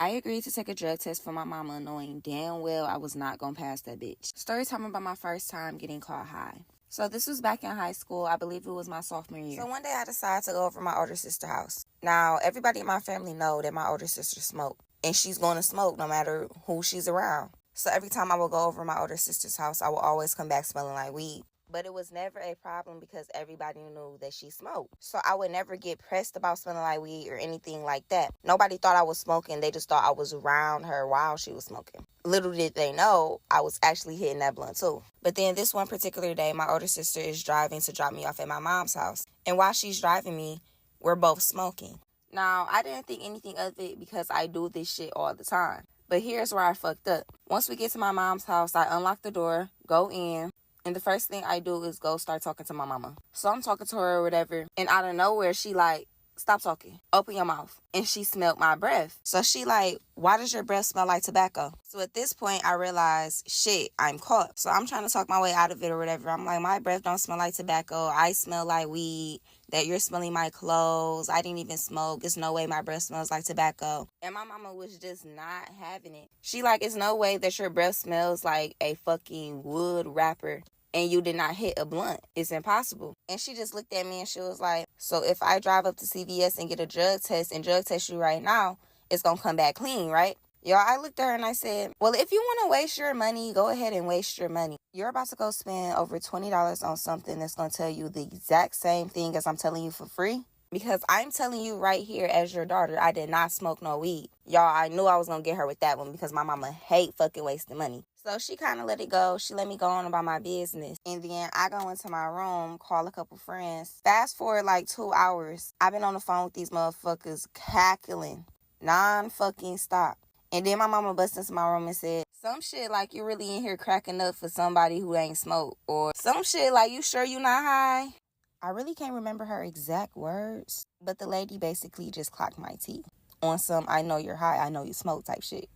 I agreed to take a drug test for my mama, knowing damn well I was not gonna pass that bitch. Story time about my first time getting caught high. So this was back in high school. I believe it was my sophomore year. So one day I decided to go over to my older sister's house. Now, everybody in my family know that my older sister smoked. And she's going to smoke no matter who she's around. So every time I would go over to my older sister's house, I would always come back smelling like weed. But it was never a problem because everybody knew that she smoked. So I would never get pressed about smelling like weed or anything like that. Nobody thought I was smoking. They just thought I was around her while she was smoking. Little did they know I was actually hitting that blunt too. But then this one particular day, my older sister is driving to drop me off at my mom's house. And while she's driving me, we're both smoking. Now, I didn't think anything of it because I do this shit all the time. But here's where I fucked up. Once we get to my mom's house, I unlock the door, go in. And the first thing I do is go start talking to my mama. So I'm talking to her or whatever. And out of nowhere, she like, stop talking. Open your mouth. And she smelled my breath. So she like, why does your breath smell like tobacco? So at this point, I realized, shit, I'm caught. So I'm trying to talk my way out of it or whatever. I'm like, my breath don't smell like tobacco. I smell like weed. That you're smelling my clothes. I didn't even smoke. There's no way my breath smells like tobacco. And my mama was just not having it. She like, it's no way that your breath smells like a fucking wood wrapper and you did not hit a blunt. It's impossible. And she just looked at me and she was like, so if I drive up to CVS and get a drug test and drug test you right now, it's gonna come back clean, right? Y'all, I looked at her and I said, well, if you want to waste your money, go ahead and waste your money. You're about to go spend over $20 on something that's going to tell you the exact same thing as I'm telling you for free. Because I'm telling you right here as your daughter, I did not smoke no weed. Y'all, I knew I was going to get her with that one because my mama hate fucking wasting money. So she kind of let it go. She let me go on about my business. And then I go into my room, call a couple friends. Fast forward like 2 hours. I've been on the phone with these motherfuckers cackling. Non-fucking stop. And then my mama busted into my room and said, some shit like you really in here cracking up for somebody who ain't smoked. Or some shit like, you sure you not high? I really can't remember her exact words. But the lady basically just clocked my teeth on some I know you're high, I know you smoke type shit.